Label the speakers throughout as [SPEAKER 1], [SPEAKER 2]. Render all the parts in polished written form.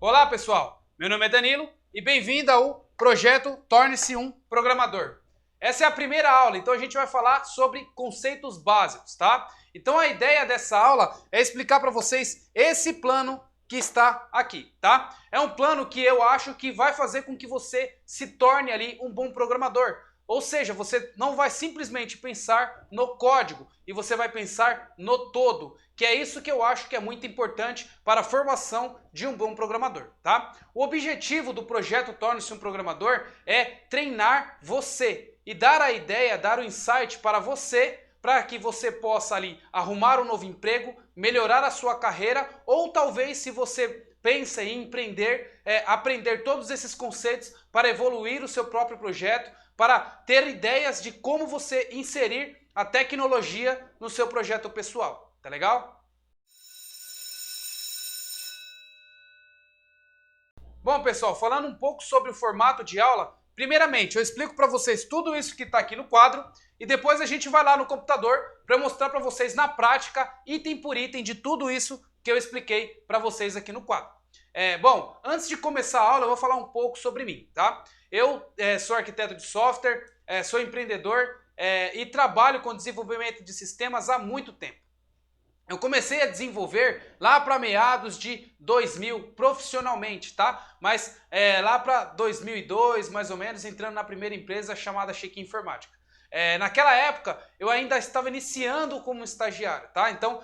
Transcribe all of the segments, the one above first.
[SPEAKER 1] Olá pessoal, meu nome é Danilo e bem-vindo ao projeto Torne-se um Programador. Essa é a primeira aula, então a gente vai falar sobre conceitos básicos, tá? Então a ideia dessa aula é explicar para vocês esse plano que está aqui, tá? É um plano que eu acho que vai fazer com que você se torne ali um bom programador. Ou seja, você não vai simplesmente pensar no código e você vai pensar no todo, que é isso que eu acho que é muito importante para a formação de um bom programador, tá? O objetivo do projeto Torne-se um Programador é treinar você e dar a ideia, dar o insight para você, para que você possa ali arrumar um novo emprego, melhorar a sua carreira ou talvez se você pensa em empreender, aprender todos esses conceitos para evoluir o seu próprio projeto, para ter ideias de como você inserir a tecnologia no seu projeto pessoal. Tá legal? Bom, pessoal, falando um pouco sobre o formato de aula, primeiramente eu explico para vocês tudo isso que está aqui no quadro e depois a gente vai lá no computador para mostrar para vocês na prática, item por item, de tudo isso que eu expliquei para vocês aqui no quadro. Bom, antes de começar a aula eu vou falar um pouco sobre mim, tá? Eu sou arquiteto de software, sou empreendedor e trabalho com desenvolvimento de sistemas há muito tempo. Eu comecei a desenvolver lá para meados de 2000 profissionalmente, tá? Mas lá para 2002, mais ou menos, entrando na primeira empresa chamada Check Informática. Naquela época eu ainda estava iniciando como estagiário, tá? Então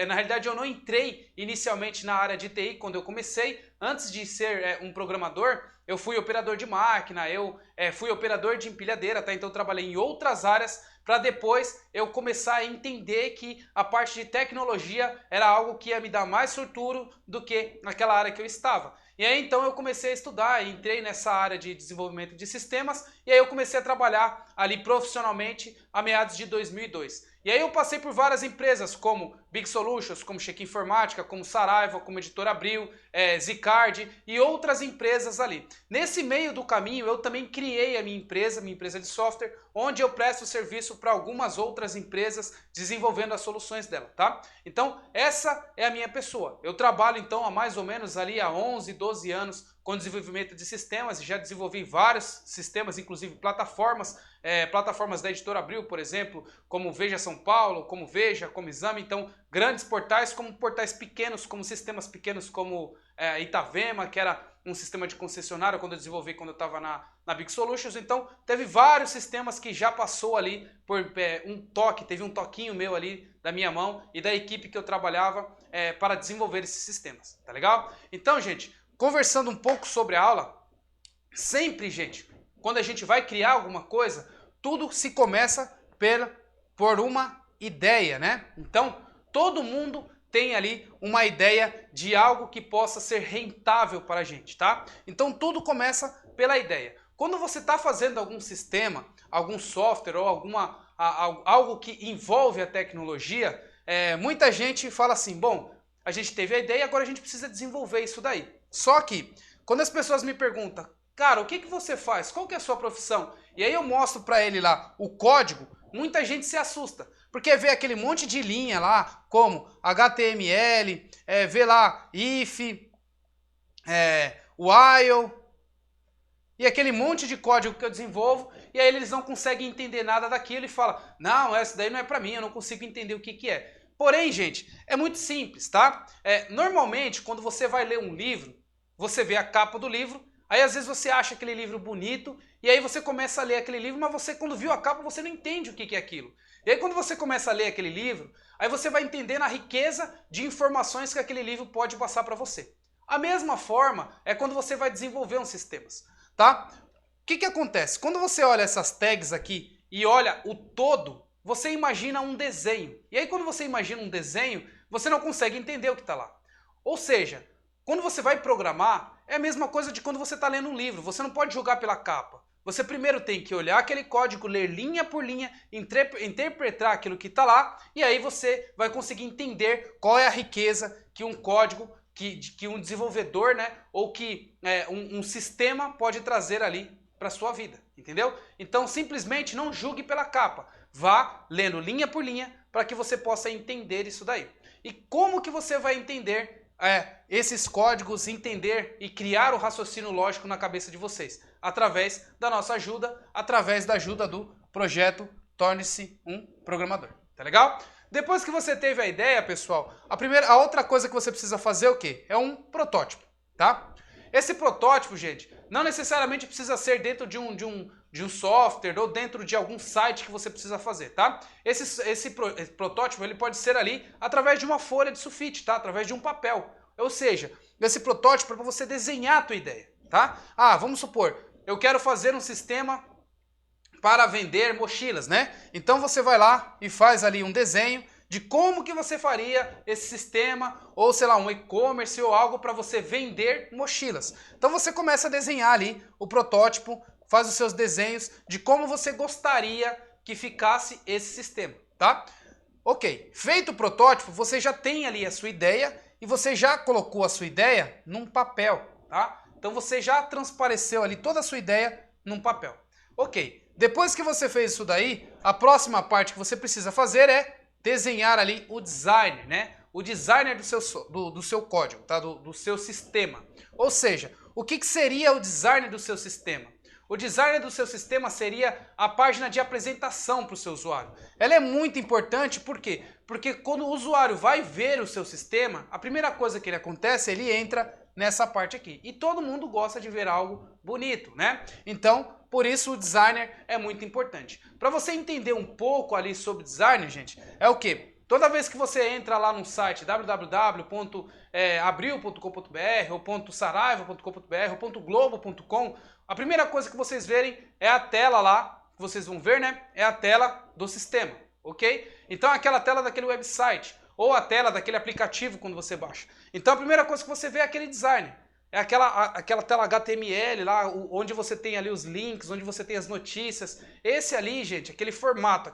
[SPEAKER 1] na realidade eu não entrei inicialmente na área de TI quando eu comecei. Antes de ser um programador, eu fui operador de máquina, eu fui operador de empilhadeira, tá? Então eu trabalhei em outras áreas para depois eu começar a entender que a parte de tecnologia era algo que ia me dar mais futuro do que naquela área que eu estava. E aí então eu comecei a estudar, entrei nessa área de desenvolvimento de sistemas e aí eu comecei a trabalhar ali profissionalmente a meados de 2002. E aí eu passei por várias empresas como Big Solutions, como Check Informática, como Saraiva, como Editora Abril, Zicard e outras empresas ali. Nesse meio do caminho eu também criei a minha empresa de software, onde eu presto serviço para algumas outras empresas desenvolvendo as soluções dela, tá? Então essa é a minha pessoa. Eu trabalho então há mais ou menos ali há 11, 12 anos com desenvolvimento de sistemas, já desenvolvi vários sistemas, inclusive plataformas da Editora Abril, por exemplo, como Veja São Paulo, como Veja, como Exame, então grandes portais, como portais pequenos, como sistemas pequenos como Itavema, que era um sistema de concessionária quando eu desenvolvi quando eu estava na Big Solutions. Então teve vários sistemas que já passou ali por teve um toquinho meu ali da minha mão e da equipe que eu trabalhava para desenvolver esses sistemas, tá legal? Então, gente, conversando um pouco sobre a aula, sempre, gente, quando a gente vai criar alguma coisa, tudo se começa por uma ideia, né? Então, todo mundo tem ali uma ideia de algo que possa ser rentável para a gente, tá? Então, tudo começa pela ideia. Quando você está fazendo algum sistema, algum software ou algo que envolve a tecnologia, muita gente fala assim, bom, a gente teve a ideia, agora a gente precisa desenvolver isso daí. Só que, quando as pessoas me perguntam, cara, o que você faz? Qual que é a sua profissão? E aí eu mostro para ele lá o código, muita gente se assusta. Porque vê aquele monte de linha lá, como HTML, vê lá if, while, e aquele monte de código que eu desenvolvo, e aí eles não conseguem entender nada daquilo e falam, não, essa daí não é para mim, eu não consigo entender o que é. Porém, gente, é muito simples, tá? Normalmente, quando você vai ler um livro, você vê a capa do livro, aí às vezes você acha aquele livro bonito, e aí você começa a ler aquele livro, mas você quando viu a capa você não entende o que é aquilo. E aí quando você começa a ler aquele livro, aí você vai entendendo a riqueza de informações que aquele livro pode passar para você. A mesma forma é quando você vai desenvolver uns sistemas, tá? O que acontece? Quando você olha essas tags aqui e olha o todo, você imagina um desenho. E aí quando você imagina um desenho, você não consegue entender o que está lá. Ou seja, quando você vai programar, é a mesma coisa de quando você está lendo um livro. Você não pode julgar pela capa. Você primeiro tem que olhar aquele código, ler linha por linha, interpretar aquilo que está lá, e aí você vai conseguir entender qual é a riqueza que um código, que um desenvolvedor, né, ou que um sistema pode trazer ali para a sua vida, entendeu? Então simplesmente não julgue pela capa. Vá lendo linha por linha para que você possa entender isso daí. E como que você vai entender esses códigos, entender e criar o raciocínio lógico na cabeça de vocês, através da nossa ajuda, através da ajuda do projeto Torne-se um Programador. Tá legal? Depois que você teve a ideia, pessoal, a outra coisa que você precisa fazer é o quê? É um protótipo, tá? Esse protótipo, gente, não necessariamente precisa ser dentro de um software ou dentro de algum site que você precisa fazer, tá? Esse protótipo ele pode ser ali através de uma folha de sulfite, tá? Através de um papel. Ou seja, esse protótipo é para você desenhar a tua ideia, tá? Vamos supor, eu quero fazer um sistema para vender mochilas, né? Então você vai lá e faz ali um desenho de como que você faria esse sistema, ou sei lá, um e-commerce ou algo para você vender mochilas. Então você começa a desenhar ali o protótipo, faz os seus desenhos de como você gostaria que ficasse esse sistema, tá? Ok, feito o protótipo, você já tem ali a sua ideia e você já colocou a sua ideia num papel, tá? Então você já transpareceu ali toda a sua ideia num papel. Ok, depois que você fez isso daí, a próxima parte que você precisa fazer é desenhar ali o designer, né? O designer do seu código, tá? Do seu sistema. Ou seja, o que seria o designer do seu sistema? O designer do seu sistema seria a página de apresentação para o seu usuário. Ela é muito importante, por quê? Porque quando o usuário vai ver o seu sistema, a primeira coisa que ele acontece, ele entra nessa parte aqui. E todo mundo gosta de ver algo bonito, né? Então, por isso o designer é muito importante. Para você entender um pouco ali sobre designer, gente, é o quê? Toda vez que você entra lá no site www.abril.com.br ou .saraiva.com.br ou .globo.com, a primeira coisa que vocês verem é a tela lá, que vocês vão ver, né? É a tela do sistema, ok? Então é aquela tela daquele website ou a tela daquele aplicativo quando você baixa. Então a primeira coisa que você vê é aquele design. É aquela tela HTML lá, onde você tem ali os links, onde você tem as notícias. Esse ali, gente, aquele formato,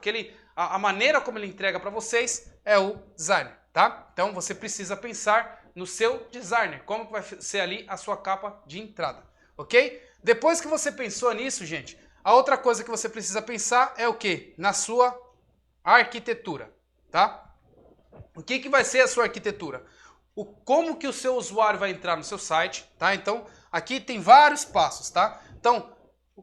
[SPEAKER 1] a maneira como ele entrega para vocês é o designer, tá? Então você precisa pensar no seu designer, como que vai ser ali a sua capa de entrada, ok? Depois que você pensou nisso, gente, a outra coisa que você precisa pensar é o quê? Na sua arquitetura, tá? O que vai ser a sua arquitetura? Como que o seu usuário vai entrar no seu site, tá? Então, aqui tem vários passos, tá? Então,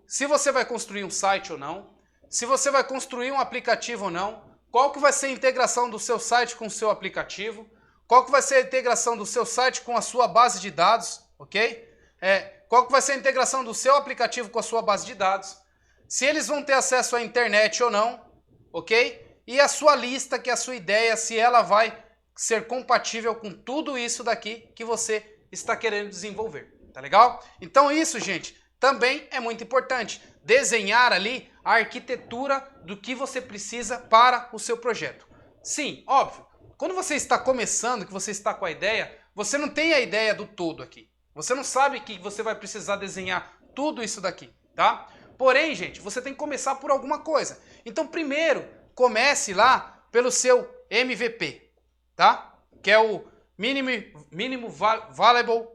[SPEAKER 1] se você vai construir um site ou não, se você vai construir um aplicativo ou não, qual que vai ser a integração do seu site com o seu aplicativo, qual que vai ser a integração do seu site com a sua base de dados, ok? Qual que vai ser a integração do seu aplicativo com a sua base de dados, se eles vão ter acesso à internet ou não, ok? E a sua lista, que é a sua ideia, se ela vai ser compatível com tudo isso daqui que você está querendo desenvolver, tá legal? Então isso, gente, também é muito importante, desenhar ali a arquitetura do que você precisa para o seu projeto. Sim, óbvio, quando você está começando, que você está com a ideia, você não tem a ideia do todo aqui. Você não sabe que você vai precisar desenhar tudo isso daqui, tá? Porém, gente, você tem que começar por alguma coisa. Então, primeiro, comece lá pelo seu MVP. Tá? Que é o mínimo valuable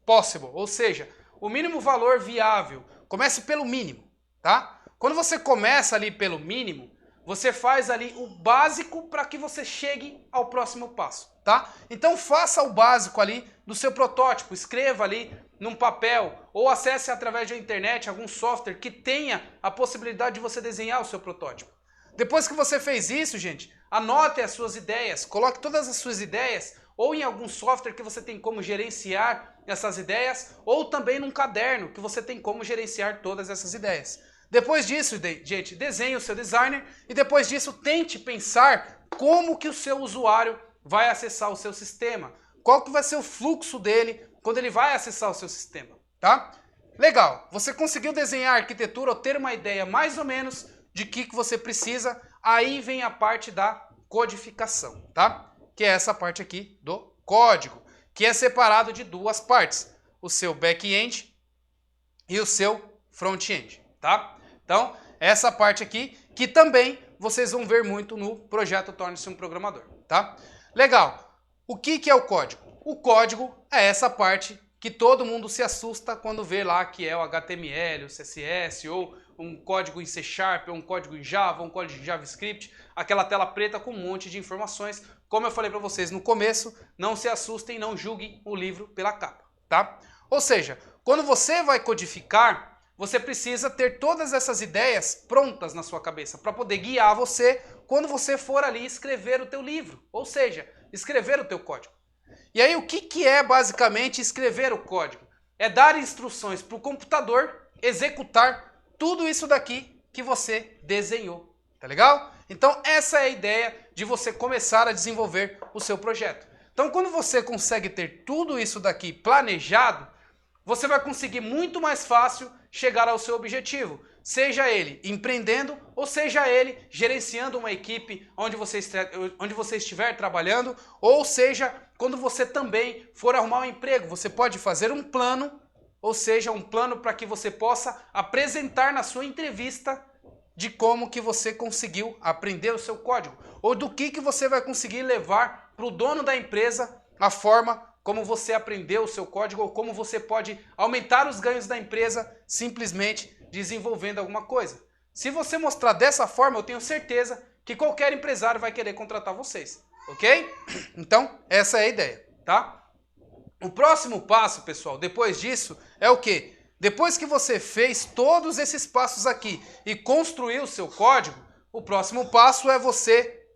[SPEAKER 1] possible, ou seja, o mínimo valor viável. Comece pelo mínimo, tá? Quando você começa ali pelo mínimo, você faz ali o básico para que você chegue ao próximo passo, tá? Então faça o básico ali do seu protótipo, escreva ali num papel ou acesse através da internet algum software que tenha a possibilidade de você desenhar o seu protótipo. Depois que você fez isso, gente, anote as suas ideias, coloque todas as suas ideias ou em algum software que você tem como gerenciar essas ideias ou também num caderno que você tem como gerenciar todas essas ideias. Depois disso, gente, desenhe o seu designer e depois disso tente pensar como que o seu usuário vai acessar o seu sistema, qual que vai ser o fluxo dele quando ele vai acessar o seu sistema, tá? Legal, você conseguiu desenhar a arquitetura ou ter uma ideia mais ou menos de que você precisa, aí vem a parte da codificação, tá? Que é essa parte aqui do código, que é separado de duas partes, o seu back-end e o seu front-end, tá? Então, essa parte aqui, que também vocês vão ver muito no projeto Torne-se um Programador, tá? Legal, o que é o código? O código é essa parte que todo mundo se assusta quando vê lá que é o HTML, o CSS ou um código em C#, ou um código em Java, um código em JavaScript, aquela tela preta com um monte de informações, como eu falei para vocês no começo, não se assustem, não julguem o livro pela capa, tá? Ou seja, quando você vai codificar, você precisa ter todas essas ideias prontas na sua cabeça para poder guiar você quando você for ali escrever o teu livro, ou seja, escrever o teu código. E aí o que é basicamente escrever o código? É dar instruções para o computador executar tudo isso daqui que você desenhou, tá legal? Então essa é a ideia de você começar a desenvolver o seu projeto. Então quando você consegue ter tudo isso daqui planejado, você vai conseguir muito mais fácil chegar ao seu objetivo. Seja ele empreendendo ou seja ele gerenciando uma equipe onde você estiver trabalhando, ou seja, quando você também for arrumar um emprego, você pode fazer um plano, ou seja, um plano para que você possa apresentar na sua entrevista de como que você conseguiu aprender o seu código, ou do que você vai conseguir levar para o dono da empresa a forma como você aprendeu o seu código, ou como você pode aumentar os ganhos da empresa simplesmente desenvolvendo alguma coisa. Se você mostrar dessa forma, eu tenho certeza que qualquer empresário vai querer contratar vocês, ok? Então, essa é a ideia, tá? O próximo passo, pessoal, depois disso, é o quê? Depois que você fez todos esses passos aqui e construiu o seu código, o próximo passo é você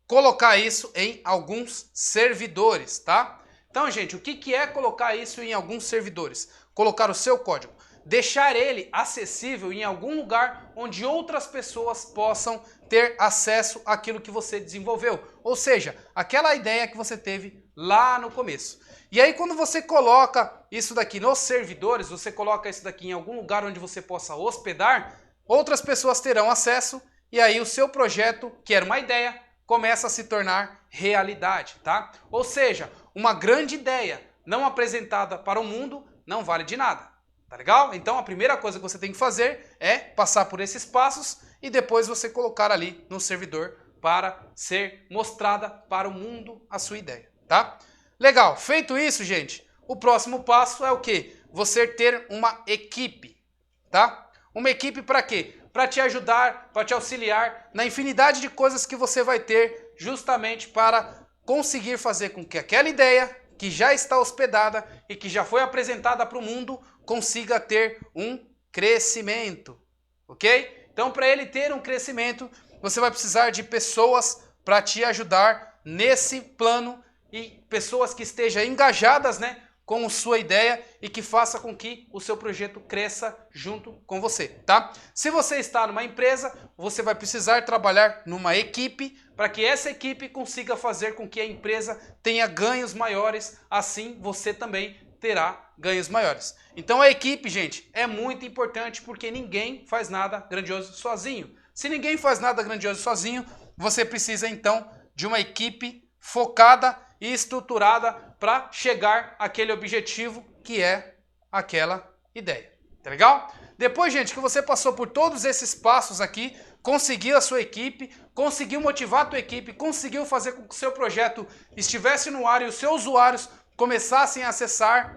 [SPEAKER 1] colocar isso em alguns servidores, tá? Então, gente, o que é colocar isso em alguns servidores? Colocar o seu código. Deixar ele acessível em algum lugar onde outras pessoas possam ter acesso àquilo que você desenvolveu. Ou seja, aquela ideia que você teve lá no começo. E aí, quando você coloca isso daqui nos servidores, você coloca isso daqui em algum lugar onde você possa hospedar, outras pessoas terão acesso e aí o seu projeto, que era uma ideia, começa a se tornar realidade, tá? Ou seja, uma grande ideia não apresentada para o mundo não vale de nada, tá legal? Então a primeira coisa que você tem que fazer é passar por esses passos e depois você colocar ali no servidor para ser mostrada para o mundo a sua ideia, tá? Legal, feito isso, gente, o próximo passo é o quê? Você ter uma equipe, tá? Uma equipe para quê? Para te ajudar, para te auxiliar na infinidade de coisas que você vai ter justamente para conseguir fazer com que aquela ideia que já está hospedada e que já foi apresentada para o mundo consiga ter um crescimento, ok? Então, para ele ter um crescimento, você vai precisar de pessoas para te ajudar nesse plano e pessoas que estejam engajadas, né, com a sua ideia e que faça com que o seu projeto cresça junto com você, tá? Se você está numa empresa, você vai precisar trabalhar numa equipe para que essa equipe consiga fazer com que a empresa tenha ganhos maiores, assim você também terá ganhos maiores. Então a equipe, gente, é muito importante porque ninguém faz nada grandioso sozinho. Se ninguém faz nada grandioso sozinho, você precisa então de uma equipe focada e estruturada para chegar àquele objetivo que é aquela ideia. Tá legal? Depois, gente, que você passou por todos esses passos aqui, conseguiu a sua equipe, conseguiu motivar a tua equipe, conseguiu fazer com que o seu projeto estivesse no ar e os seus usuários começassem a acessar,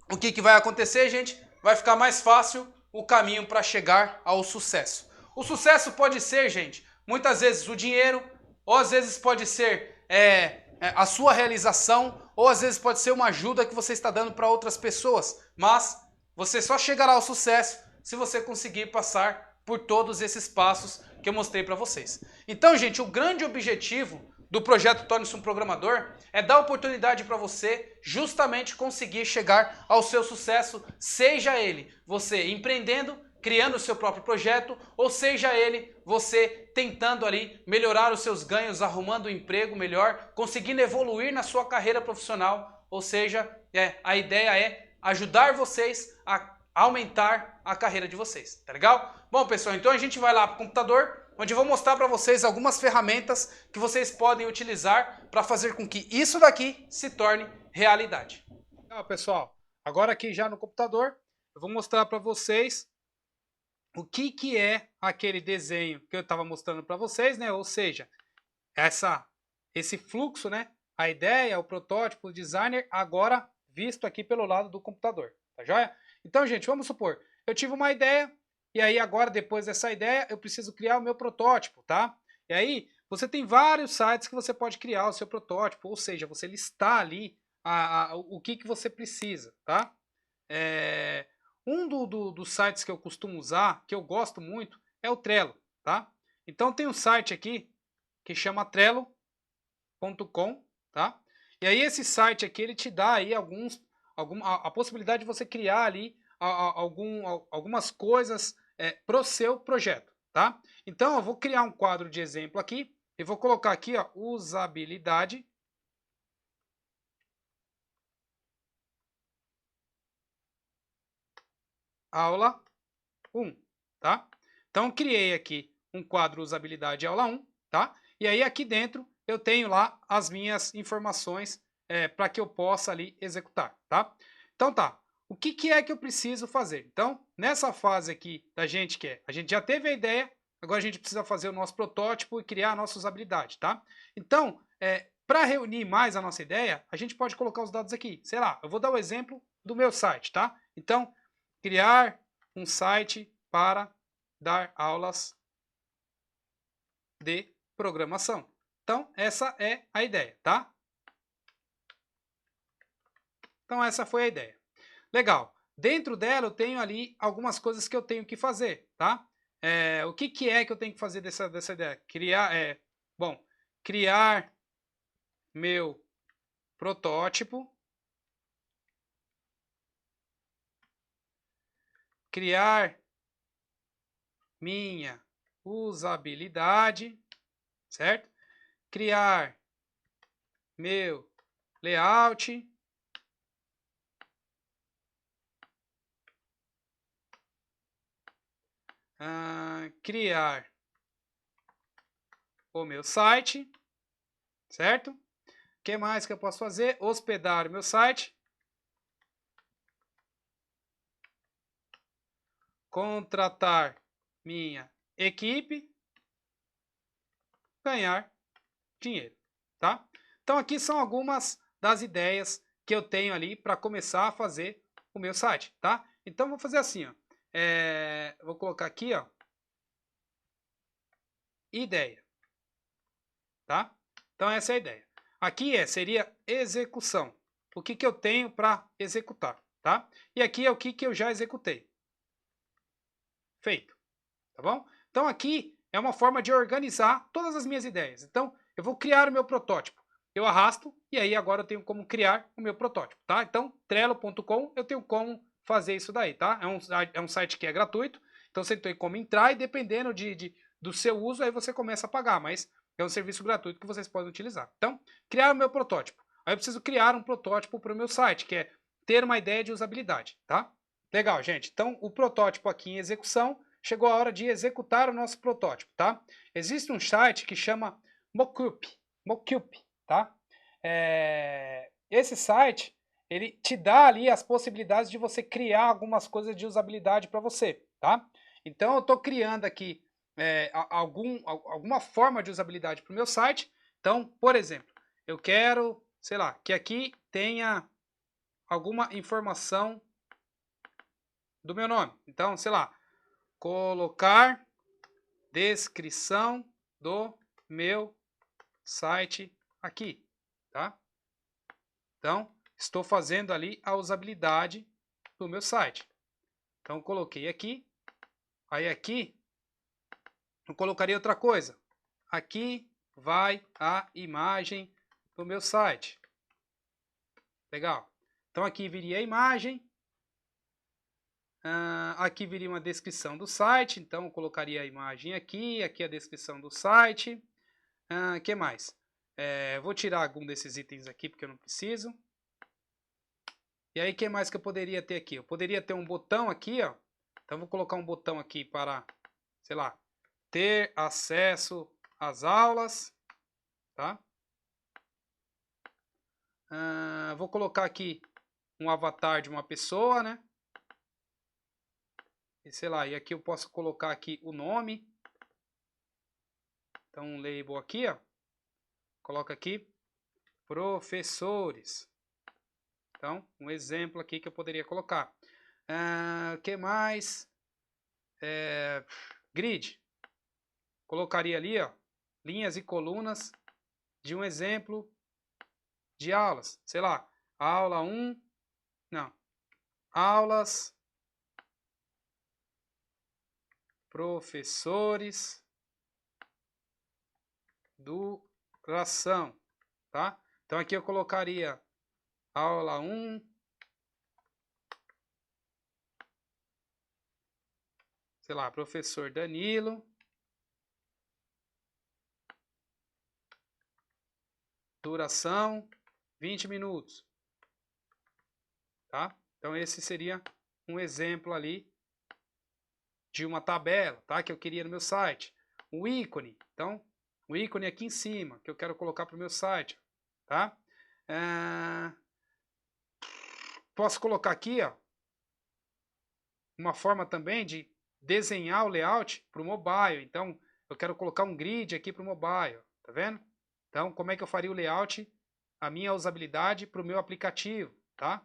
[SPEAKER 1] o que vai acontecer, gente? Vai ficar mais fácil o caminho para chegar ao sucesso. O sucesso pode ser, gente, muitas vezes o dinheiro, ou às vezes pode ser a sua realização, ou às vezes pode ser uma ajuda que você está dando para outras pessoas, mas você só chegará ao sucesso se você conseguir passar por todos esses passos que eu mostrei para vocês. Então, gente, o grande objetivo do projeto Torne-se um Programador é dar oportunidade para você justamente conseguir chegar ao seu sucesso, seja ele você empreendendo, criando o seu próprio projeto, ou seja ele você tentando ali melhorar os seus ganhos, arrumando um emprego melhor, conseguindo evoluir na sua carreira profissional, ou seja, a ideia é ajudar vocês a aumentar a carreira de vocês, tá legal? Bom, pessoal, então a gente vai lá para o computador, onde eu vou mostrar para vocês algumas ferramentas que vocês podem utilizar para fazer com que isso daqui se torne realidade. Legal, pessoal, agora aqui já no computador, eu vou mostrar para vocês o que é aquele desenho que eu estava mostrando para vocês, né? Ou seja, esse fluxo, né? A ideia, o protótipo, o designer, agora visto aqui pelo lado do computador, tá joia? Então, gente, vamos supor, eu tive uma ideia e aí agora, depois dessa ideia, eu preciso criar o meu protótipo, tá? E aí, você tem vários sites que você pode criar o seu protótipo, ou seja, você listar ali o que você precisa, tá? Um dos sites que eu costumo usar, que eu gosto muito, é o Trello, tá? Então tem um site aqui que chama Trello.com, tá? E aí esse site aqui, ele te dá aí a possibilidade de você criar ali algumas coisas para o seu projeto, tá? Então eu vou criar um quadro de exemplo aqui, e vou colocar aqui, ó, usabilidade, aula 1, tá? Então criei aqui um quadro usabilidade aula 1, tá? E aí aqui dentro eu tenho lá as minhas informações para que eu possa ali executar, tá? Então tá, o que é que eu preciso fazer? Então, nessa fase aqui da gente a gente já teve a ideia, agora a gente precisa fazer o nosso protótipo e criar a nossa usabilidade, tá? Então, para reunir mais a nossa ideia, a gente pode colocar os dados aqui. Sei lá, eu vou dar o exemplo do meu site, tá? Então, criar um site para dar aulas de programação. Então, essa é a ideia, tá? Então, essa foi a ideia. Legal. Dentro dela, eu tenho ali algumas coisas que eu tenho que fazer, tá? O que é que eu tenho que fazer dessa ideia? Criar meu protótipo, criar minha usabilidade, certo? Criar meu layout, criar o meu site, certo? O que mais que eu posso fazer? Hospedar o meu site, contratar minha equipe, ganhar dinheiro, tá? Então aqui são algumas das ideias que eu tenho ali para começar a fazer o meu site, tá? Então vou fazer assim, ó. Vou colocar aqui, ó, ideia, tá? Então essa é a ideia. Aqui seria execução. O que eu tenho para executar, tá? E aqui é o que eu já executei. Feito, tá bom? Então aqui é uma forma de organizar todas as minhas ideias. Então eu vou criar o meu protótipo. Eu arrasto e aí agora eu tenho como criar o meu protótipo, tá? Então trello.com eu tenho como fazer isso daí, tá? É um site que é gratuito, então você tem como entrar e dependendo do seu uso aí você começa a pagar, mas é um serviço gratuito que vocês podem utilizar. Então, criar o meu protótipo. Aí eu preciso criar um protótipo para o meu site, que é ter uma ideia de usabilidade, tá? Legal, gente. Então, o protótipo aqui em execução, chegou a hora de executar o nosso protótipo, tá? Existe um site que chama Mockup, tá? Esse site, ele te dá ali as possibilidades de você criar algumas coisas de usabilidade para você, tá? Então, eu estou criando aqui alguma forma de usabilidade para o meu site. Então, por exemplo, eu quero, sei lá, que aqui tenha alguma informação do meu nome. Então, sei lá, colocar descrição do meu site aqui, tá? Então, estou fazendo ali a usabilidade do meu site. Então, coloquei aqui. Aí aqui, eu colocaria outra coisa. Aqui vai a imagem do meu site. Legal. Então, aqui viria a imagem. Aqui viria uma descrição do site. Então, eu colocaria a imagem aqui. Aqui a descrição do site. Que mais? Vou tirar algum desses itens aqui, porque eu não preciso. E aí, o que mais que eu poderia ter aqui? Eu poderia ter um botão aqui, ó. Então, vou colocar um botão aqui para, sei lá, ter acesso às aulas, tá? Vou colocar aqui um avatar de uma pessoa, né? E sei lá, e aqui eu posso colocar aqui o nome. Então, um label aqui, ó. Coloca aqui, professores. Então, um exemplo aqui que eu poderia colocar. O que mais? Grid. Colocaria ali, ó, linhas e colunas de um exemplo de aulas. Sei lá, aula 1, não, aulas, professores, duração, tá? Então aqui eu colocaria aula 1, sei lá, professor Danilo, duração 20 minutos, tá? Então esse seria um exemplo ali de uma tabela, tá? Que eu queria no meu site. O ícone, então, o ícone aqui em cima, que eu quero colocar para o meu site, tá? Posso colocar aqui, ó, uma forma também de desenhar o layout para o mobile. Então, eu quero colocar um grid aqui para o mobile, tá vendo? Então, como é que eu faria o layout, a minha usabilidade para o meu aplicativo, tá?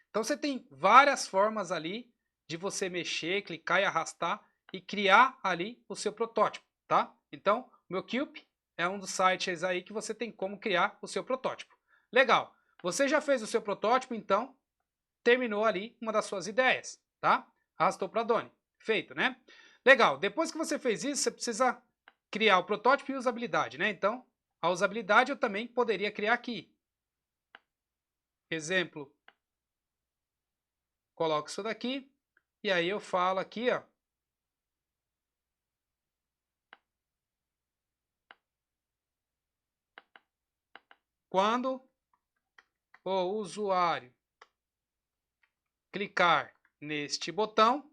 [SPEAKER 1] Então, você tem várias formas ali de você mexer, clicar e arrastar e criar ali o seu protótipo, tá? Então, o meu Cube é um dos sites aí que você tem como criar o seu protótipo. Legal. Você já fez o seu protótipo, então terminou ali uma das suas ideias, tá? Arrastou para Doni. Feito, né? Legal. Depois que você fez isso, você precisa criar o protótipo e usabilidade, né? Então, a usabilidade eu também poderia criar aqui. Exemplo, coloco isso daqui e aí eu falo aqui, ó. Quando o usuário clicar neste botão,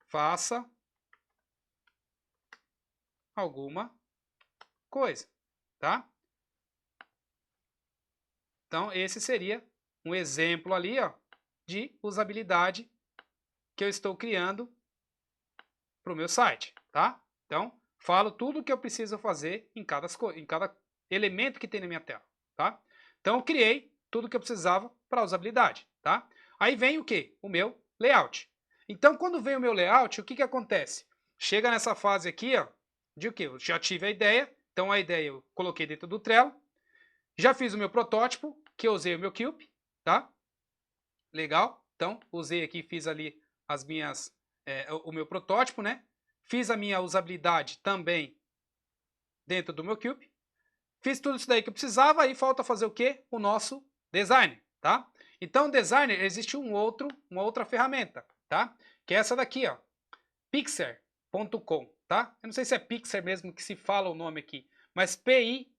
[SPEAKER 1] faça alguma coisa, tá? Então, esse seria um exemplo ali, ó, de usabilidade que eu estou criando para o meu site, tá? Então, falo tudo o que eu preciso fazer em cada elemento que tem na minha tela, tá? Então, eu criei tudo o que eu precisava para a usabilidade, tá? Aí vem o quê? O meu layout. Então, quando vem o meu layout, o que acontece? Chega nessa fase aqui, ó, de o quê? Eu já tive a ideia, então a ideia eu coloquei dentro do Trello, já fiz o meu protótipo, que eu usei o meu Cube, tá? Legal? Então, usei aqui, fiz ali as minhas, o meu protótipo, né? Fiz a minha usabilidade também dentro do meu Cube. Fiz tudo isso daí que eu precisava, aí falta fazer o quê? O nosso designer, tá? Então, designer, existe uma outra ferramenta, tá? Que é essa daqui, ó, pixar.com, tá? Eu não sei se é Pixar mesmo que se fala o nome aqui, mas pixlr.com,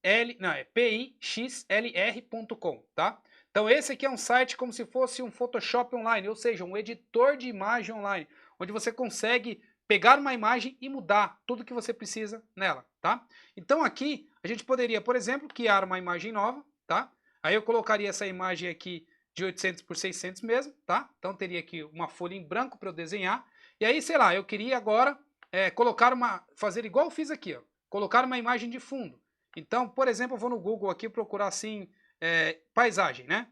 [SPEAKER 1] tá? Então esse aqui é um site como se fosse um Photoshop online, ou seja, um editor de imagem online, onde você consegue pegar uma imagem e mudar tudo que você precisa nela, tá? Então aqui a gente poderia, por exemplo, criar uma imagem nova, tá? Aí eu colocaria essa imagem aqui de 800 por 600 mesmo, tá? Então teria aqui uma folha em branco para eu desenhar. E aí, sei lá, eu queria agora fazer igual eu fiz aqui, ó, colocar uma imagem de fundo. Então, por exemplo, eu vou no Google aqui procurar assim, paisagem, né?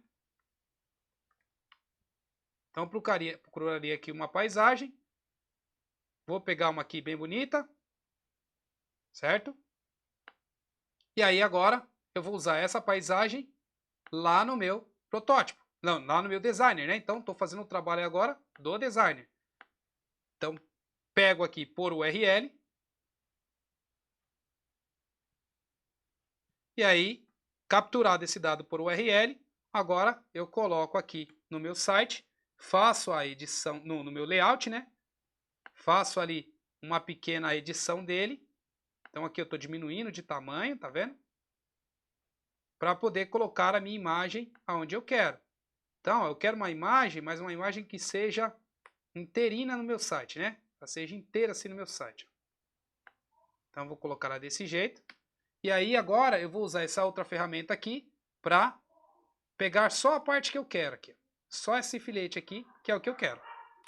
[SPEAKER 1] Então, procuraria aqui uma paisagem. Vou pegar uma aqui bem bonita, certo? E aí agora eu vou usar essa paisagem lá no meu protótipo. Não, lá no meu designer, né? Então, estou fazendo o trabalho agora do designer. Então, pego aqui por URL. E aí, capturado esse dado por URL, agora eu coloco aqui no meu site, faço a edição no meu layout, né? Faço ali uma pequena edição dele. Então aqui eu estou diminuindo de tamanho, tá vendo? Para poder colocar a minha imagem aonde eu quero. Então, eu quero uma imagem, mas uma imagem que seja inteirina no meu site, né? Que seja inteira assim no meu site. Então, vou colocar ela desse jeito. E aí, agora, eu vou usar essa outra ferramenta aqui para pegar só a parte que eu quero aqui. Só esse filete aqui, que é o que eu quero.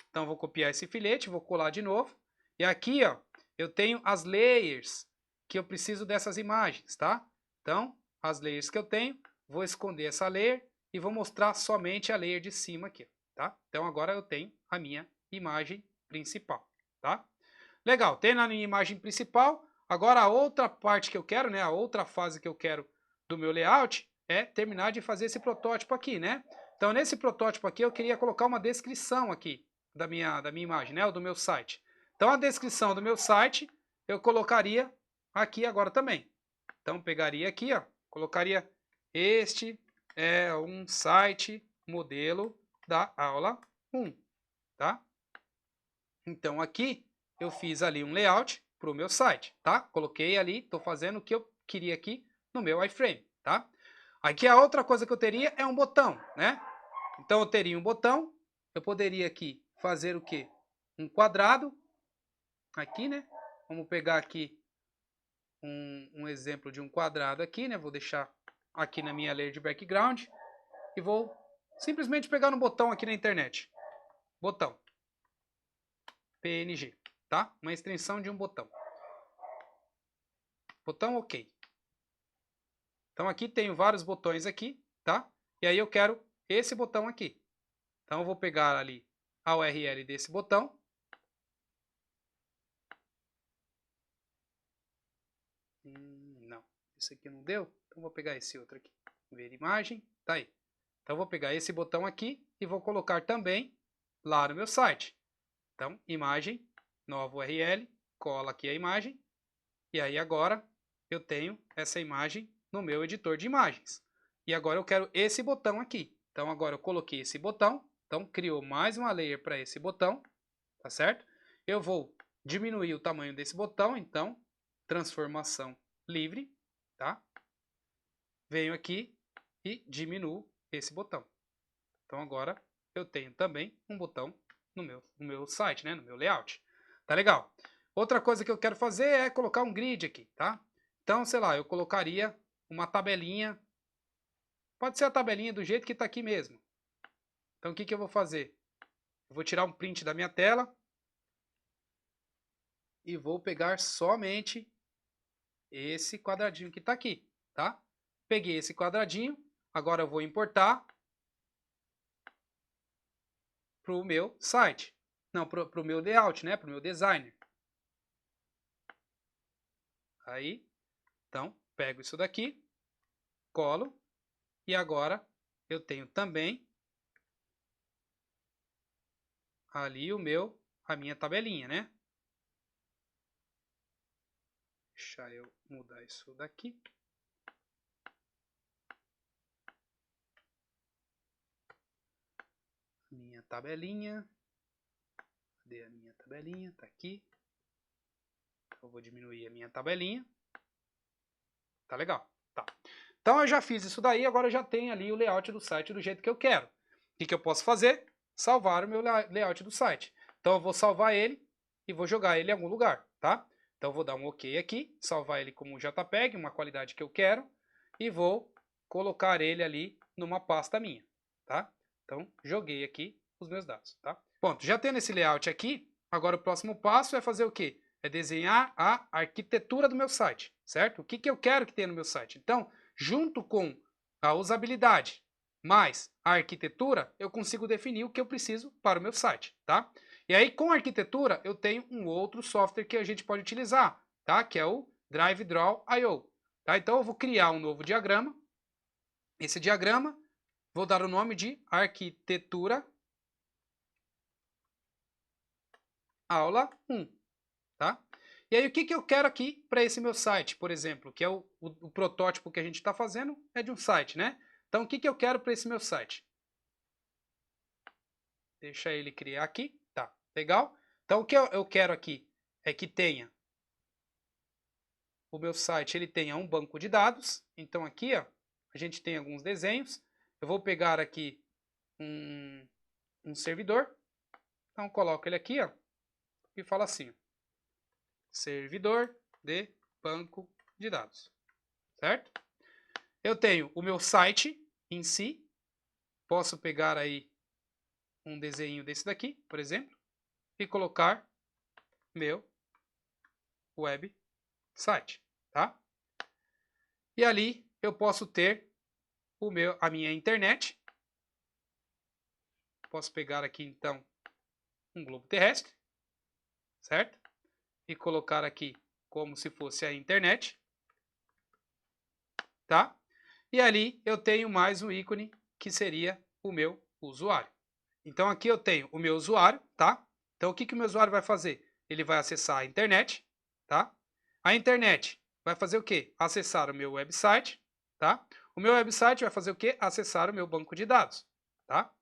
[SPEAKER 1] Então, vou copiar esse filete, vou colar de novo. E aqui, ó, eu tenho as layers que eu preciso dessas imagens, tá? Então, as layers que eu tenho, vou esconder essa layer e vou mostrar somente a layer de cima aqui, tá? Então, agora eu tenho a minha imagem principal, tá? Legal, tem na minha imagem principal. Agora a outra parte que eu quero, né, a outra fase que eu quero do meu layout é terminar de fazer esse protótipo aqui, né? Então nesse protótipo aqui eu queria colocar uma descrição aqui da minha imagem, né, ou do meu site. Então a descrição do meu site eu colocaria aqui agora também. Então pegaria aqui, ó, colocaria este é um site modelo da aula 1, tá? Então aqui eu fiz ali um layout para o meu site, tá? Coloquei ali, estou fazendo o que eu queria aqui no meu iframe, tá? Aqui a outra coisa que eu teria é um botão, né? Então eu teria um botão, eu poderia aqui fazer o quê? Um quadrado, aqui, né? Vamos pegar aqui um exemplo de um quadrado aqui, né? Vou deixar aqui na minha layer de background e vou simplesmente pegar um botão aqui na internet. Botão. PNG, tá? Uma extensão de um botão. Botão OK. Então aqui tenho vários botões aqui, tá? E aí eu quero esse botão aqui. Então eu vou pegar ali a URL desse botão. Não, esse aqui não deu. Então vou pegar esse outro aqui. Ver imagem, tá aí. Então eu vou pegar esse botão aqui e vou colocar também lá no meu site. Então, imagem, nova URL, cola aqui a imagem. E aí agora eu tenho essa imagem no meu editor de imagens. E agora eu quero esse botão aqui. Então agora eu coloquei esse botão. Então criou mais uma layer para esse botão, tá certo? Eu vou diminuir o tamanho desse botão, então transformação livre, tá? Venho aqui e diminuo esse botão. Então agora eu tenho também um botão no meu site, né? No meu layout. Tá legal? Outra coisa que eu quero fazer é colocar um grid aqui, tá? Então, sei lá, eu colocaria uma tabelinha. Pode ser a tabelinha do jeito que está aqui mesmo. Então, o que eu vou fazer? Eu vou tirar um print da minha tela e vou pegar somente esse quadradinho que está aqui, tá? Peguei esse quadradinho, agora eu vou importar para o meu site. Não, para o meu layout, né? Para o meu designer. Aí, então, pego isso daqui, colo, e agora eu tenho também ali a minha tabelinha, né? Deixa eu mudar isso daqui. Minha tabelinha. Cadê a minha tabelinha? Tá aqui. Então, eu vou diminuir a minha tabelinha. Tá legal? Tá. Então eu já fiz isso daí, agora eu já tenho ali o layout do site do jeito que eu quero. O que eu posso fazer? Salvar o meu layout do site. Então eu vou salvar ele e vou jogar ele em algum lugar, tá? Então eu vou dar um OK aqui, salvar ele como JPEG, uma qualidade que eu quero, e vou colocar ele ali numa pasta minha, tá? Então joguei aqui os meus dados, tá? Pronto, já tendo esse layout aqui, agora o próximo passo é fazer o quê? É desenhar a arquitetura do meu site, certo? O que eu quero que tenha no meu site? Então, junto com a usabilidade mais a arquitetura, eu consigo definir o que eu preciso para o meu site, tá? E aí, com a arquitetura, eu tenho um outro software que a gente pode utilizar, tá? Que é o DriveDraw.io. Tá? Então, eu vou criar um novo diagrama. Esse diagrama, vou dar o nome de arquitetura aula 1, tá? E aí, o que eu quero aqui para esse meu site, por exemplo, que é o protótipo que a gente está fazendo, é de um site, né? Então, o que eu quero para esse meu site? Deixa ele criar aqui, tá, legal? Então, o que eu quero aqui é que tenha, o meu site ele tenha um banco de dados. Então, aqui, ó, a gente tem alguns desenhos. Eu vou pegar aqui um servidor. Então, coloco ele aqui, ó, e falo assim, servidor de banco de dados, certo? Eu tenho o meu site em si, posso pegar aí um desenho desse daqui, por exemplo, e colocar meu website, tá? E ali eu posso ter a minha internet. Posso pegar aqui então um globo terrestre, certo? e colocar aqui como se fosse a internet, tá? E ali eu tenho mais um ícone que seria o meu usuário. Então aqui eu tenho o meu usuário, tá? Então o que o meu usuário vai fazer? Ele vai acessar a internet, tá? A internet vai fazer o quê? Acessar o meu website, tá? O meu website vai fazer o quê? Acessar o meu banco de dados, tá?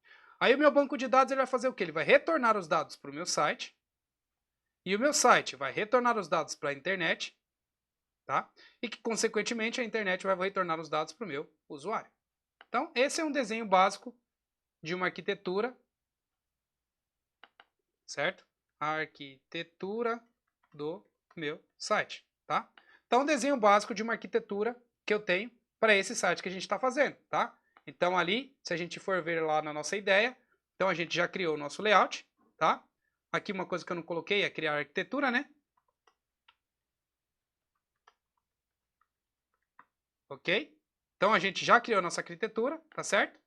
[SPEAKER 1] Aí o meu banco de dados ele vai fazer o quê? Ele vai retornar os dados para o meu site, e o meu site vai retornar os dados para a internet, tá? E que, consequentemente, a internet vai retornar os dados para o meu usuário. Então, esse é um desenho básico de uma arquitetura, certo? A arquitetura do meu site, tá? Então, um desenho básico de uma arquitetura que eu tenho para esse site que a gente está fazendo, tá? Então, ali, se a gente for ver lá na nossa ideia, então a gente já criou o nosso layout, tá? Aqui uma coisa que eu não coloquei é criar a arquitetura, né? Ok? Então a gente já criou a nossa arquitetura, tá certo?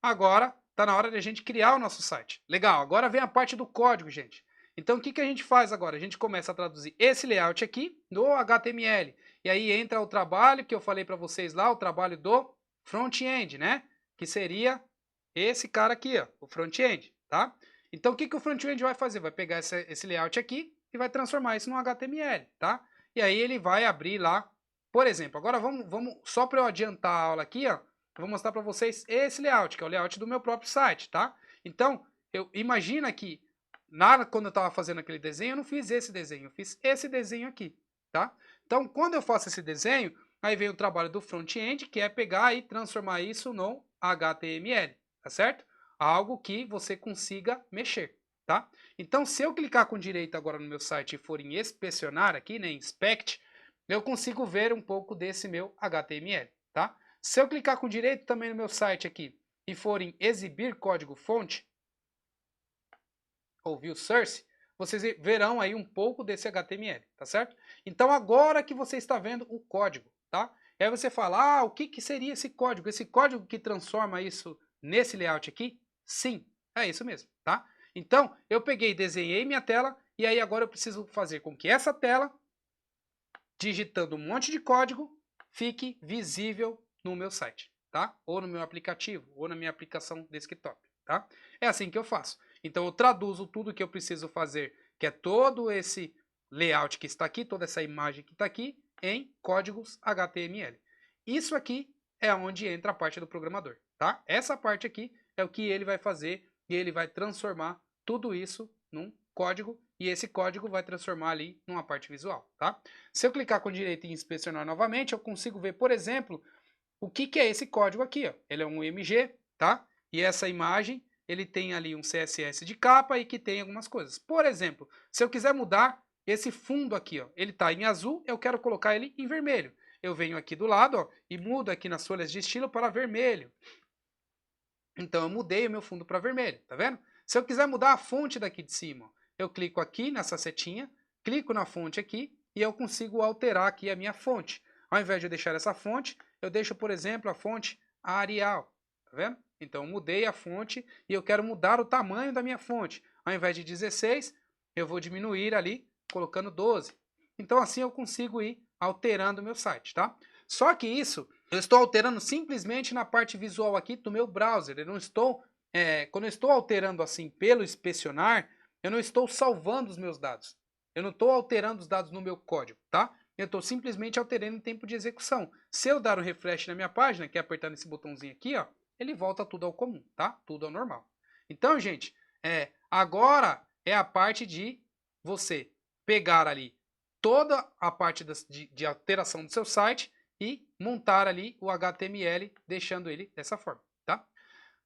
[SPEAKER 1] Agora está na hora de a gente criar o nosso site. Legal, agora vem a parte do código, gente. Então o que a gente faz agora? A gente começa a traduzir esse layout aqui no HTML. E aí entra o trabalho que eu falei para vocês lá, o trabalho do front-end, né? Que seria esse cara aqui, ó, o front-end, tá? Então o que o front-end vai fazer? Vai pegar esse layout aqui e vai transformar isso no HTML, tá? E aí ele vai abrir lá, por exemplo, agora vamos só para eu adiantar a aula aqui, ó, eu vou mostrar para vocês esse layout, que é o layout do meu próprio site, tá? Então, imagina que quando eu estava fazendo aquele desenho, eu não fiz esse desenho, eu fiz esse desenho aqui, tá? Então, quando eu faço esse desenho, aí vem o trabalho do front-end, que é pegar e transformar isso no HTML, tá certo? Algo que você consiga mexer, tá? Então, se eu clicar com direito agora no meu site e for em inspecionar aqui, né, inspect, eu consigo ver um pouco desse meu HTML, tá? Se eu clicar com direito também no meu site aqui e for em exibir código-fonte, ou view source, vocês verão aí um pouco desse HTML, tá certo? Então agora que você está vendo o código, tá? E aí você fala, o que seria esse código? Esse código que transforma isso nesse layout aqui? Sim, é isso mesmo, tá? Então eu peguei, desenhei minha tela e aí agora eu preciso fazer com que essa tela, digitando um monte de código, fique visível no meu site, tá? Ou no meu aplicativo, ou na minha aplicação desktop, tá? É assim que eu faço. Então eu traduzo tudo que eu preciso fazer, que é todo esse layout que está aqui, toda essa imagem que está aqui, em códigos HTML. Isso aqui é onde entra a parte do programador, tá? Essa parte aqui é o que ele vai fazer e ele vai transformar tudo isso num código e esse código vai transformar ali numa parte visual, tá? Se eu clicar com direito em inspecionar novamente, eu consigo ver, por exemplo, o que é esse código aqui, ó. Ele é um IMG, tá? E essa imagem, ele tem ali um CSS de capa e que tem algumas coisas. Por exemplo, se eu quiser mudar esse fundo aqui, ó, ele está em azul, eu quero colocar ele em vermelho. Eu venho aqui do lado, ó, e mudo aqui nas folhas de estilo para vermelho. Então eu mudei o meu fundo para vermelho, tá vendo? Se eu quiser mudar a fonte daqui de cima, ó, eu clico aqui nessa setinha, clico na fonte aqui e eu consigo alterar aqui a minha fonte. Ao invés de eu deixar essa fonte, eu deixo, por exemplo, a fonte Arial, tá vendo? Então eu mudei a fonte e eu quero mudar o tamanho da minha fonte. Ao invés de 16, eu vou diminuir ali, colocando 12. Então assim eu consigo ir alterando o meu site, tá? Só que isso eu estou alterando simplesmente na parte visual aqui do meu browser. Eu não estou, quando eu estou alterando assim pelo inspecionar, eu não estou salvando os meus dados. Eu não estou alterando os dados no meu código, tá? Eu estou simplesmente alterando o tempo de execução. Se eu dar um refresh na minha página, que é apertando esse botãozinho aqui, ó, ele volta tudo ao comum, tá? Tudo ao normal. Então, gente, agora é a parte de você pegar ali toda a parte de alteração do seu site e montar ali o HTML, deixando ele dessa forma, tá?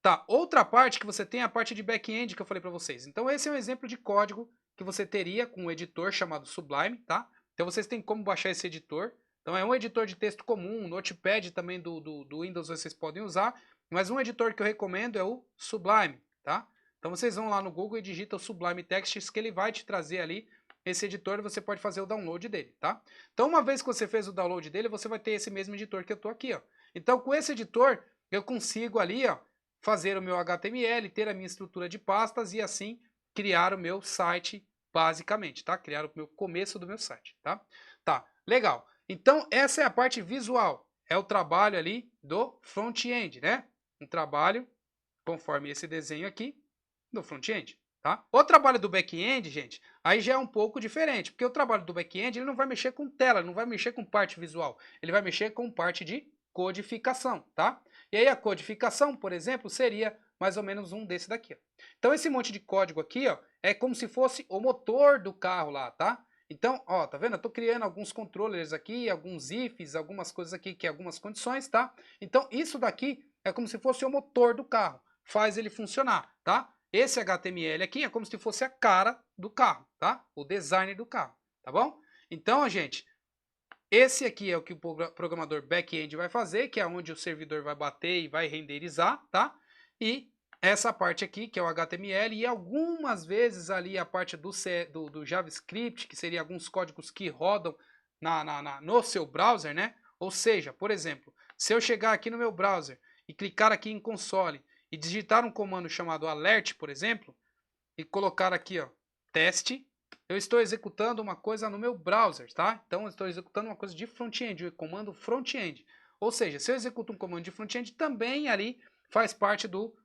[SPEAKER 1] Tá, outra parte que você tem é a parte de back-end que eu falei para vocês. Então esse é um exemplo de código que você teria com um editor chamado Sublime, tá? Então vocês têm como baixar esse editor. Então é um editor de texto comum, Notepad também do Windows vocês podem usar, mas um editor que eu recomendo é o Sublime, tá? Então vocês vão lá no Google e digitam o Sublime Texts que ele vai te trazer ali esse editor e você pode fazer o download dele, tá? Então uma vez que você fez o download dele, você vai ter esse mesmo editor que eu tô aqui, ó. Então com esse editor eu consigo ali, ó, fazer o meu HTML, ter a minha estrutura de pastas e assim criar o meu site basicamente, tá? Criar o meu começo do meu site, tá? Tá, legal. Então, essa é a parte visual. É o trabalho ali do front-end, né? Um trabalho conforme esse desenho aqui do front-end, tá? O trabalho do back-end, gente, aí já é um pouco diferente, porque o trabalho do back-end ele não vai mexer com tela, ele não vai mexer com parte visual, ele vai mexer com parte de codificação, tá? E aí a codificação, por exemplo, seria mais ou menos um desse daqui, ó. Então esse monte de código aqui, ó, é como se fosse o motor do carro lá, tá? Então, ó, tá vendo? Eu tô criando alguns controllers aqui, alguns ifs, algumas coisas aqui, que é algumas condições, tá? Então isso daqui é como se fosse o motor do carro, faz ele funcionar, tá? Esse HTML aqui é como se fosse a cara do carro, tá? O design do carro, tá bom? Então, gente, esse aqui é o que o programador back-end vai fazer, que é onde o servidor vai bater e vai renderizar, tá? E essa parte aqui, que é o HTML, e algumas vezes ali a parte do JavaScript, que seria alguns códigos que rodam no seu browser, né? Ou seja, por exemplo, se eu chegar aqui no meu browser e clicar aqui em console e digitar um comando chamado alert, por exemplo, e colocar aqui, ó, teste, eu estou executando uma coisa no meu browser, tá? Então eu estou executando uma coisa de front-end, o comando front-end. Ou seja, se eu executo um comando de front-end, também ali faz parte do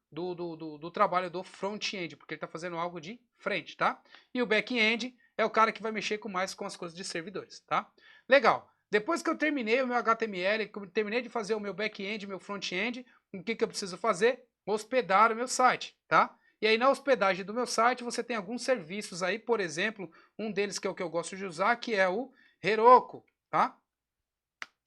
[SPEAKER 1] trabalho do front-end, porque ele está fazendo algo de frente, tá? E o back-end é o cara que vai mexer mais com as coisas de servidores, tá? Legal. Depois que eu terminei o meu HTML, que eu terminei de fazer o meu back-end, meu front-end, o que eu preciso fazer? Hospedar o meu site, tá? E aí na hospedagem do meu site você tem alguns serviços aí, por exemplo, um deles que é o que eu gosto de usar, que é o Heroku, tá?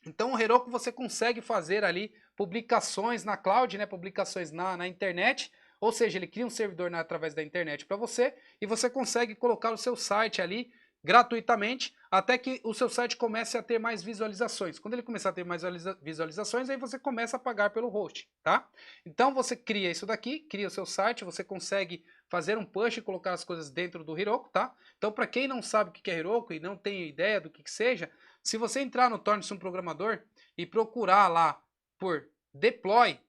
[SPEAKER 1] Então o Heroku você consegue fazer ali publicações na cloud, né, publicações na internet, ou seja, ele cria um servidor através da internet para você e você consegue colocar o seu site ali gratuitamente até que o seu site comece a ter mais visualizações. Quando ele começar a ter mais visualizações, aí você começa a pagar pelo host, tá? Então você cria isso daqui, cria o seu site, você consegue fazer um push e colocar as coisas dentro do Heroku, tá? Então para quem não sabe o que é Heroku e não tem ideia do que seja, se você entrar no Torne-se um Programador e procurar lá por deploy,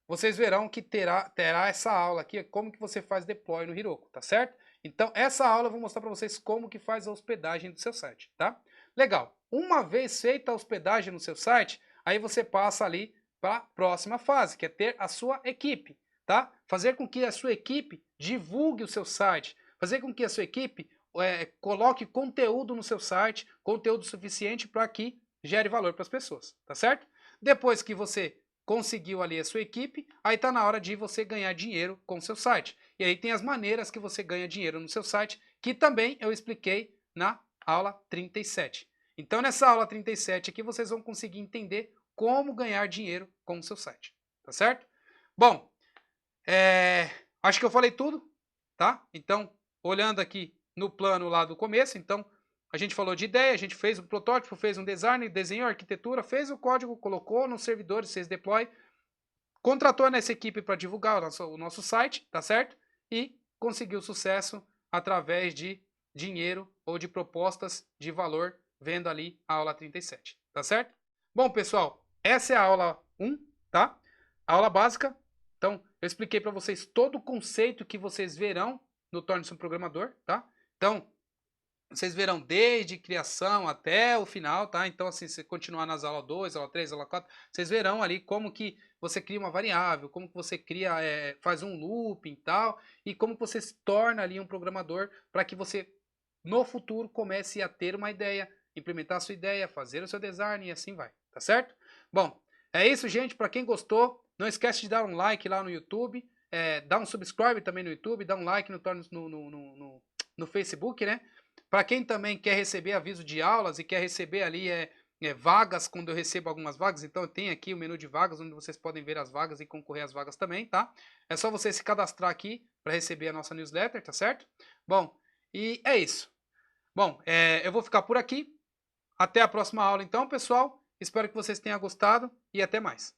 [SPEAKER 1] vocês verão que terá essa aula aqui, como que você faz deploy no Heroku, tá certo? Então, essa aula eu vou mostrar para vocês como que faz a hospedagem do seu site, tá? Legal. Uma vez feita a hospedagem no seu site, aí você passa ali para a próxima fase, que é ter a sua equipe, tá? Fazer com que a sua equipe divulgue o seu site, fazer com que a sua equipe coloque conteúdo no seu site, conteúdo suficiente para que gere valor para as pessoas, tá certo? Depois que você conseguiu ali a sua equipe, aí está na hora de você ganhar dinheiro com o seu site. E aí tem as maneiras que você ganha dinheiro no seu site, que também eu expliquei na aula 37. Então nessa aula 37 aqui vocês vão conseguir entender como ganhar dinheiro com o seu site, tá certo? Bom, acho que eu falei tudo, tá? Então, olhando aqui no plano lá do começo, então a gente falou de ideia, a gente fez um protótipo, fez um design, desenhou a arquitetura, fez o código, colocou nos servidores, fez deploy, contratou nessa equipe para divulgar o nosso site, tá certo? E conseguiu sucesso através de dinheiro ou de propostas de valor, vendo ali a aula 37, tá certo? Bom, pessoal, essa é a aula 1, tá? A aula básica. Então, eu expliquei para vocês todo o conceito que vocês verão no Torne-se um Programador, tá? Então, vocês verão desde criação até o final, tá? Então, assim, se continuar nas aulas 2, aula 3, aula 4, vocês verão ali como que você cria uma variável, como que você cria, faz um looping e tal, e como que você se torna ali um programador para que você, no futuro, comece a ter uma ideia, implementar a sua ideia, fazer o seu design e assim vai, tá certo? Bom, é isso, gente. Para quem gostou, não esquece de dar um like lá no YouTube, dá um subscribe também no YouTube, dá um like no Facebook, né? Para quem também quer receber aviso de aulas e quer receber ali vagas, quando eu recebo algumas vagas, então eu tenho aqui o menu de vagas, onde vocês podem ver as vagas e concorrer às vagas também, tá? É só você se cadastrar aqui para receber a nossa newsletter, tá certo? Bom, e é isso. Bom, eu vou ficar por aqui. Até a próxima aula então, pessoal. Espero que vocês tenham gostado e até mais.